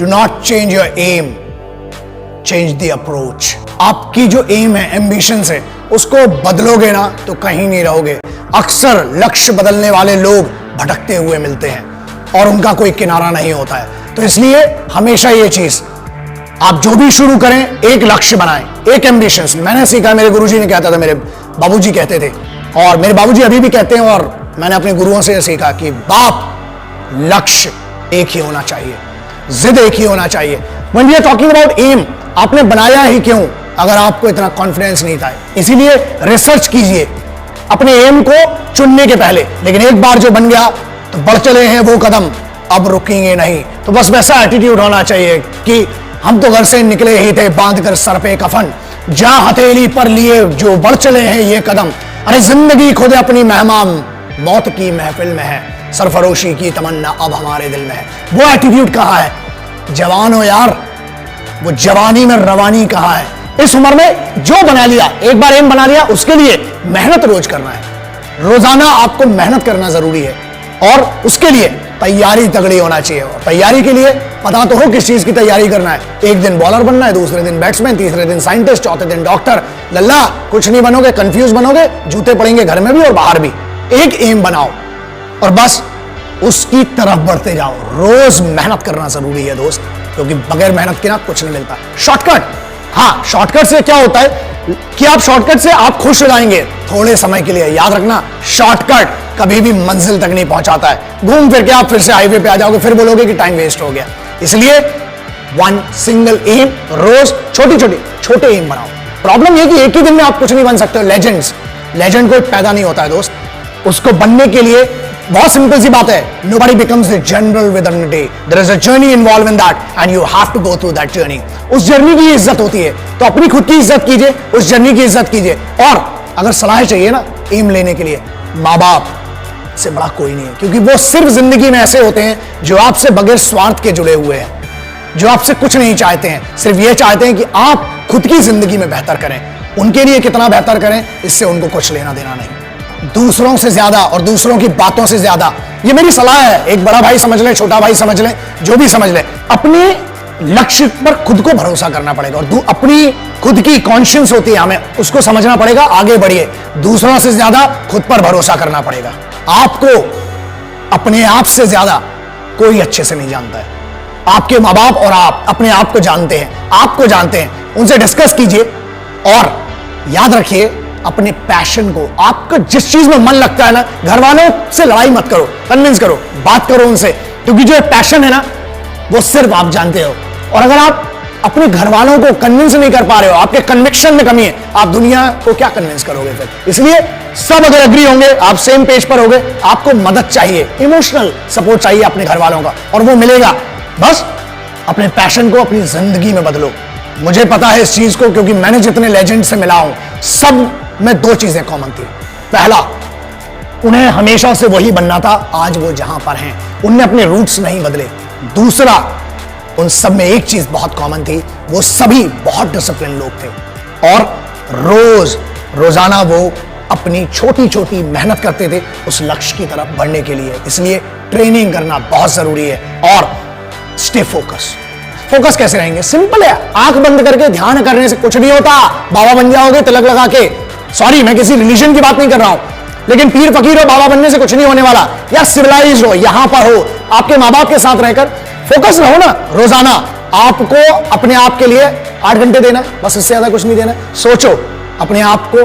Do not change your aim, change the approach. आपकी जो M है, एम्बिशन है, उसको बदलोगे ना तो कहीं नहीं रहोगे। अक्सर लक्ष्य बदलने वाले लोग भटकते हुए मिलते हैं और उनका कोई किनारा नहीं होता है। तो इसलिए हमेशा ये चीज, आप जो भी शुरू करें एक लक्ष्य बनाएं, एक एम्बिशन। मैंने सीखा, मेरे गुरुजी ने कहता था, मेरे बाबूजी कहते थे, और मेरे बाबूजी अभी भी कहते हैं, और मैंने अपने गुरुओं से सीखा कि बाप, लक्ष्य एक ही होना चाहिए, जिद एक ही होना चाहिए। When we are talking about aim, आपने बनाया ही क्यों अगर आपको इतना कॉन्फिडेंस नहीं था? इसीलिए रिसर्च कीजिए अपने एम को चुनने के पहले। लेकिन एक बार जो बन गया तो बढ़ चले हैं वो कदम, अब रुकेंगे नहीं। तो बस वैसा एटीट्यूड होना चाहिए कि हम तो घर से निकले ही थे बांध कर सर पे कफन, जा हथेली पर लिए जो बढ़ चले हैं ये कदम। अरे जिंदगी खुद अपनी मेहमान, मौत की महफिल में है, सरफरोशी की तमन्ना अब हमारे दिल में है। वो एटीट्यूड कहाँ है? जवान हो यार, वो जवानी में रवानी कहाँ है? इस उम्र में जो बना लिया, एक बार एम बना लिया, उसके लिए मेहनत रोज करना है। रोजाना आपको मेहनत करना जरूरी है और उसके लिए तैयारी तगड़ी होना चाहिए। और तैयारी के लिए पता तो हो किस चीज की तैयारी करना है। एक दिन बॉलर बनना है, दूसरे दिन बैट्समैन, तीसरे दिन साइंटिस्ट, चौथे दिन डॉक्टर। लल्ला कुछ नहीं बनोगे, कंफ्यूज बनोगे, जूते पड़ेंगे घर में भी और बाहर भी। एक एम बनाओ और बस उसकी तरफ बढ़ते जाओ। रोज मेहनत करना जरूरी है दोस्त, क्योंकि बगैर मेहनत के ना कुछ नहीं मिलता। शॉर्टकट, हाँ, शॉर्टकट से क्या होता है कि आप शॉर्टकट से आप खुश हो जाएंगे थोड़े समय के लिए। याद रखना, शॉर्टकट कभी भी मंजिल तक नहीं पहुंचाता है। घूम फिर के आप फिर से हाईवे पे आ जाओगे, फिर बोलोगे कि टाइम वेस्ट हो गया। इसलिए वन सिंगल एम, रोज छोटे एम बनाओ। प्रॉब्लम ये कि एक ही दिन में आप कुछ नहीं बन सकते हो। लेजेंड कोई पैदा नहीं होता है दोस्त, उसको बनने के लिए बहुत सिंपल सी बात है, nobody becomes the general within a day. There is a journey involved in that and you have to go through that journey. उस जर्नी की इज्जत होती है, तो अपनी खुद की इज्जत कीजिए, उस जर्नी की इज्जत कीजिए। और अगर सलाह चाहिए ना एम लेने के लिए, माँ बाप से बड़ा कोई नहीं है, क्योंकि वो सिर्फ जिंदगी में ऐसे होते हैं जो आपसे बगैर स्वार्थ के जुड़े हुए हैं, जो आपसे कुछ नहीं चाहते हैं, सिर्फ ये चाहते हैं कि आप खुद की जिंदगी में बेहतर करें। उनके लिए कितना बेहतर करें, इससे उनको कुछ लेना देना नहीं। दूसरों से ज्यादा और दूसरों की बातों से ज्यादा, ये मेरी सलाह है। एक बड़ा भाई समझ ले, छोटा भाई समझ ले, जो भी समझ ले, अपने लक्ष्य पर खुद को भरोसा करना पड़ेगा और अपनी खुद की कॉन्शियस होती है, हमें उसको समझना पड़ेगा। आगे बढ़िए, दूसरों से ज्यादा खुद पर भरोसा करना पड़ेगा। आपको अपने आप से ज्यादा कोई अच्छे से नहीं जानता है। आपके माँ बाप और आप अपने आप को जानते हैं, आपको जानते हैं। उनसे डिस्कस कीजिए और याद रखिए अपने पैशन को, आपको जिस चीज में मन लगता है ना, घर वालों से लड़ाई मत करो, कन्विंस करो, बात करो उनसे, क्योंकि जो पैशन है ना वो सिर्फ आप जानते हो। और अगर आप अपने घर वालों को कन्विंस नहीं कर पा रहे हो, आपके कन्विक्शन में कमी है, आप दुनिया को क्या कन्विंस करोगे फिर? इसलिए सब अगर एग्री होंगे, आप सेम पेज पर होंगे, आपको मदद चाहिए, इमोशनल सपोर्ट चाहिए अपने घर वालों का, और वो मिलेगा। बस अपने पैशन को अपनी जिंदगी में बदलो। मुझे पता है इस चीज को, क्योंकि मैंने जितने लेजेंड से मिला हूं, सब में दो चीजें कॉमन थी। पहला, उन्हें हमेशा से वही बनना था, आज वो जहां पर हैं उनने अपने रूट्स नहीं बदले। दूसरा, उन सब में एक चीज बहुत कॉमन थी, वो सभी बहुत डिसिप्लिन लोग थे और रोजाना वो अपनी छोटी छोटी मेहनत करते थे उस लक्ष्य की तरफ बढ़ने के लिए। इसलिए ट्रेनिंग करना बहुत जरूरी है। और स्टे फोकस कैसे रहेंगे? सिंपल है, आंख बंद करके ध्यान करने से कुछ नहीं होता। बाबा बन जाओगे तिलक लगा के। सॉरी, मैं किसी रिलीजन की बात नहीं कर रहा हूं, लेकिन पीर फकीर हो, बाबा बनने से कुछ नहीं होने वाला। या सिविलाइज्ड हो, यहां पर हो, आपके माँ बाप के साथ रहकर फोकस रहो ना। रोजाना आपको अपने आप के लिए 8 घंटे देना है, बस, इससे ज्यादा कुछ नहीं देना। सोचो, अपने आप को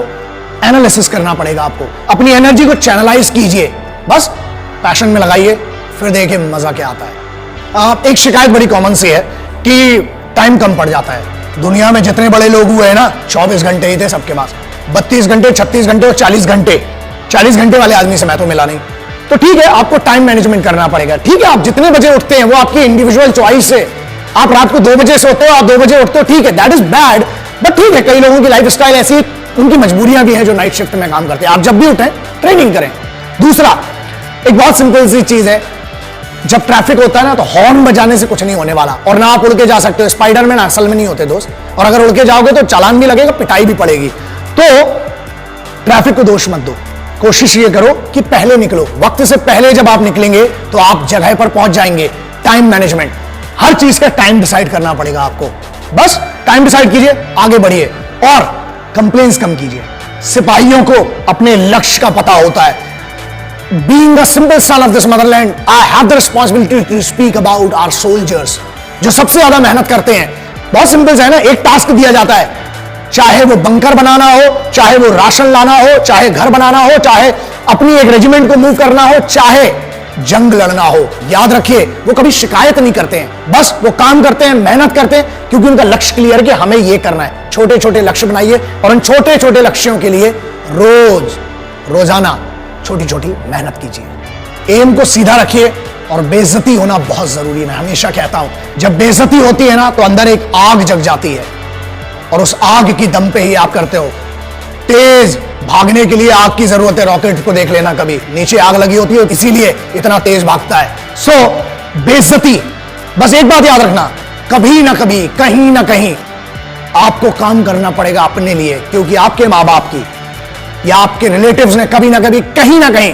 एनालिसिस करना पड़ेगा आपको, अपनी एनर्जी को चैनलाइज कीजिए, बस पैशन में लगाइए, फिर देखिए मजा क्या आता है। एक शिकायत बड़ी कॉमन सी है कि टाइम कम पड़ जाता है। दुनिया में जितने बड़े लोग हुए हैं ना, 24 घंटे ही थे सबके पास, 32 घंटे, 36 घंटे और 40 घंटे। 40 घंटे वाले आदमी से मैं तो मिला नहीं। तो ठीक है, आपको टाइम मैनेजमेंट करना पड़ेगा। ठीक है, आप जितने बजे उठते हैं वो आपकी इंडिविजुअल चॉइस है। आप रात को 2 बजे सोते हो, आप 2 बजे उठते हो, ठीक है, दैट इज बैड, बट ठीक है, कई लोगों की लाइफ स्टाइल ऐसी, उनकी मजबूरियां भी हैं जो नाइट शिफ्ट में काम करते हैं। आप जब भी उठें ट्रेनिंग करें। दूसरा, एक बहुत सिंपल सी चीज है, जब ट्रैफिक होता है ना तो हॉर्न बजाने से कुछ नहीं होने वाला, और ना आप उड़ के जा सकते हो। स्पाइडरमैन असल में नहीं होते दोस्त, और अगर उड़ के जाओगे तो चालान भी लगेगा, पिटाई भी पड़ेगी। तो ट्रैफिक को दोष मत दो, कोशिश ये करो कि पहले निकलो। वक्त से पहले जब आप निकलेंगे तो आप जगह पर पहुंच जाएंगे। टाइम मैनेजमेंट, हर चीज का टाइम डिसाइड करना पड़ेगा आपको। बस टाइम डिसाइड कीजिए, आगे बढ़िए और कंप्लेंट्स कम कीजिए। सिपाहियों को अपने लक्ष्य का पता होता है। Being a simple son of this motherland, I have the responsibility to speak about our soldiers, जो सबसे ज्यादा मेहनत करते हैं। बहुत सिंपल है ना, एक टास्क दिया जाता है, चाहे वो बंकर बनाना हो, चाहे वो राशन लाना हो, चाहे घर बनाना हो, चाहे अपनी एक रेजिमेंट को मूव करना हो, चाहे जंग लड़ना हो। याद रखिए, वो कभी शिकायत नहीं करते हैं, बस वो काम करते हैं, मेहनत करते हैं, क्योंकि उनका लक्ष्य क्लियर है कि हमें ये करना है। छोटे छोटे लक्ष्य बनाइए और उन छोटे छोटे लक्ष्यों के लिए रोजाना छोटी छोटी मेहनत कीजिए। एम को सीधा रखिए और बेइज्जती होना बहुत जरूरी है। मैं हमेशा कहता हूं, जब बेइज्जती होती है ना, तो अंदर एक आग जग जाती है और उस आग की दम पे ही आप करते हो। तेज भागने के लिए आग की जरूरत है। रॉकेट को देख लेना, कभी नीचे आग लगी होती है, इसीलिए इतना तेज भागता है। सो बेइज्जती, बस एक बात याद रखना, कभी ना कभी, कहीं ना कहीं आपको काम करना पड़ेगा अपने लिए, क्योंकि आपके मां बाप की या आपके रिलेटिव्स ने कभी ना कभी, कहीं ना कहीं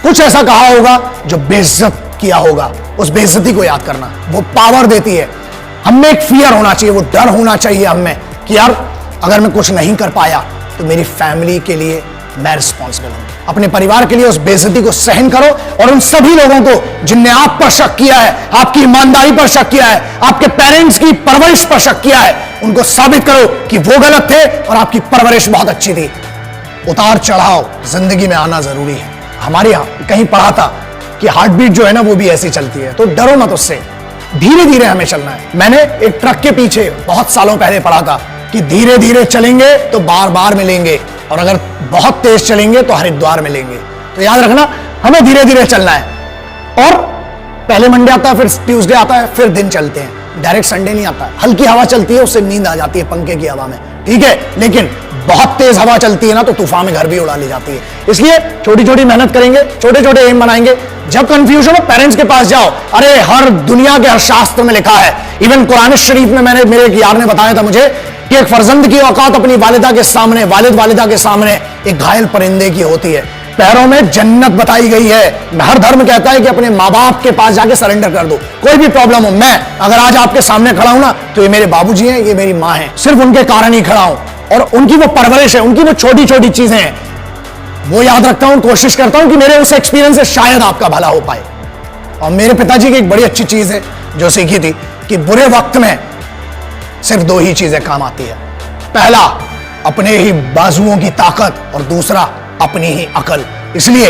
कुछ ऐसा कहा होगा जो बेइज्जत किया होगा। उस बेइज्जती को याद करना, वो पावर देती है। हमें एक फियर होना चाहिए, वो डर होना चाहिए हमें कि यार अगर मैं कुछ नहीं कर पाया तो मेरी फैमिली के लिए मैं रिस्पॉन्सिबल हूं। अपने परिवार के लिए उस बेइज्जती को सहन करो और उन सभी लोगों को जिनने आप पर शक किया है, आपकी ईमानदारी पर शक किया है, आपके पेरेंट्स की परवरिश पर शक किया है, उनको साबित करो कि वो गलत थे और आपकी परवरिश बहुत अच्छी थी। उतार चढ़ाव जिंदगी में आना जरूरी है। हमारे यहां कहीं पढ़ा था कि हार्ट बीट जो है ना, वो भी ऐसी चलती है, तो डरो मत उससे, धीरे धीरे हमें चलना है। मैंने एक ट्रक के पीछे बहुत सालों पहले पढ़ा था कि धीरे धीरे चलेंगे तो बार बार मिलेंगे, और अगर बहुत तेज चलेंगे तो हरिद्वार मिलेंगे। तो याद रखना, हमें धीरे धीरे चलना है। और पहले मंडे आता है, फिर ट्यूसडे आता है, फिर दिन चलते हैं, डायरेक्ट संडे नहीं आता है। हल्की हवा चलती है, उससे नींद आ जाती है पंखे की हवा में, ठीक है, लेकिन बहुत तेज हवा चलती है ना, तो तूफान में घर भी उड़ा ले जाती है। इसलिए छोटी छोटी मेहनत करेंगे, छोटे छोटे एम बनाएंगे। जब कंफ्यूजन हो, पेरेंट्स के पास जाओ। अरे हर दुनिया के हर शास्त्र में लिखा है, इवन कुरान शरीफ में मेरे एक यार ने बताया था मुझे कि एक फर्जंद की औकात अपनी वालिदा के सामने, वालिदा के सामने एक घायल परिंदे की होती है। पैरों में जन्नत बताई गई है। हर धर्म कहता है कि अपने माँ बाप के पास जाके सरेंडर कर दो, कोई भी प्रॉब्लम हो। मैं अगर आज आपके सामने खड़ा हूं ना, तो ये मेरे बाबूजी हैं, ये मेरी माँ है, सिर्फ उनके कारण ही खड़ा हूं। और उनकी वो परवरिश है, उनकी वो छोटी छोटी चीजें हैं, वो याद रखता हूं, कोशिश करता हूं कि मेरे उस एक्सपीरियंस से शायद आपका भला हो पाए। और मेरे पिताजी की एक बड़ी अच्छी चीज है जो सीखी थी कि बुरे वक्त में सिर्फ दो ही चीजें काम आती है। पहला, अपने ही बाजुओं की ताकत, और दूसरा, अपनी ही अकल। इसलिए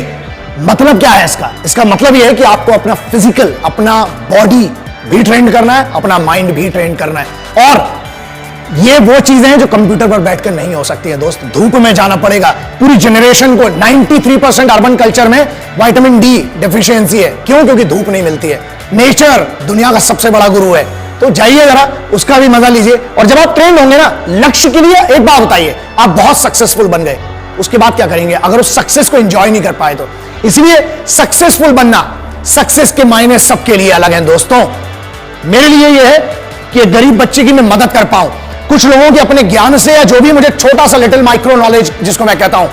मतलब क्या है इसका मतलब यह है कि आपको अपना फिजिकल, अपना बॉडी भी ट्रेन करना है, अपना माइंड भी ट्रेन करना है। और ये वो चीजें हैं जो कंप्यूटर पर बैठकर नहीं हो सकती है दोस्त। धूप में जाना पड़ेगा। पूरी जनरेशन को 93% अर्बन कल्चर में विटामिन डी डेफिशिएंसी है। क्यों? क्योंकि धूप नहीं मिलती है। नेचर दुनिया का सबसे बड़ा गुरु है, तो जाइए जरा, उसका भी मजा लीजिए। और जब आप ट्रेंड होंगे ना लक्ष्य के लिए, एक बात बताइए, आप बहुत सक्सेसफुल बन गए, उसके बाद क्या करेंगे अगर उस सक्सेस को एंजॉय नहीं कर पाए तो? इसलिए सक्सेसफुल बनना, सक्सेस के मायने सबके लिए अलग हैं दोस्तों। मेरे लिए यह है कि गरीब बच्चे की मैं मदद कर पाऊं, कुछ लोगों के अपने ज्ञान से, या जो भी मुझे छोटा सा लिटिल माइक्रो नॉलेज जिसको मैं कहता हूं,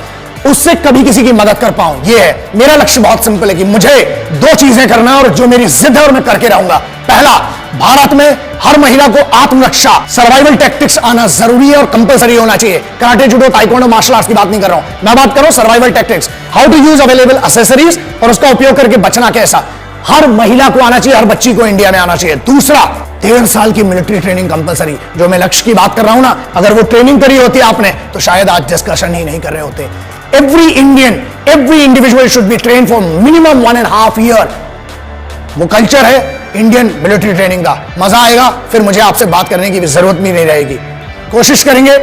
उससे कभी किसी की मदद कर पाऊं। यह है मेरा लक्ष्य। बहुत सिंपल है कि मुझे दो चीजें करना है और जो मेरी जिद है और मैं करके रहूंगा। पहला, भारत में हर महिला को आत्मरक्षा, सर्वाइवल टैक्टिक्स आना जरूरी है और कंपलसरी होना चाहिए। कराटे, जुडो, ताइक्वांडो, मार्शल आर्ट्स की बात नहीं कर रहा हूं, मैं बात कर रहा हूं survival tactics, how to use available accessories और उसका उपयोग करके बचना कैसा। हर महिला को आना चाहिए, हर बच्ची को इंडिया में आना चाहिए। दूसरा, 1.5 साल की मिलिट्री ट्रेनिंग कंपलसरी। जो मैं लक्ष्य की बात कर रहा हूं ना, अगर वो ट्रेनिंग करी होती आपने तो शायद आज डिस्कशन ही नहीं कर रहे होते। Every Indian, every individual should be train for minimum 1.5 year. वो कल्चर है इंडियन मिलिट्री ट्रेनिंग का। मजा आएगा, फिर मुझे आपसे बात करने की भी जरूरत भी नहीं रहेगी। कोशिश करेंगे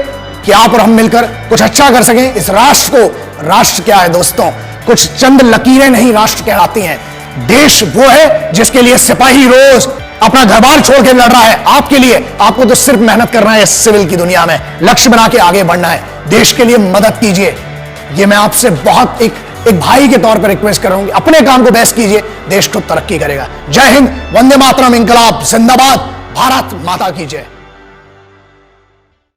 कि आप और हम मिलकर कुछ अच्छा कर सकें इस राष्ट्र को। राष्ट्र क्या है दोस्तों? कुछ चंद लकीरें नहीं राष्ट्र कहलाती हैं। देश वो है जिसके लिए सिपाही रोज अपना घर बार छोड़ के लड़ रहा है आपके लिए। आपको तो सिर्फ मेहनत करना है सिविल की दुनिया में, लक्ष्य बना के आगे बढ़ना है। देश के लिए मदद कीजिए, ये मैं आपसे बहुत एक भाई के तौर पर रिक्वेस्ट कर रहा हूं। अपने काम को बेस्ट कीजिए, देश को तरक्की करेगा। जय हिंद, वंदे मातरम, इंकलाब जिंदाबाद, भारत माता की जय।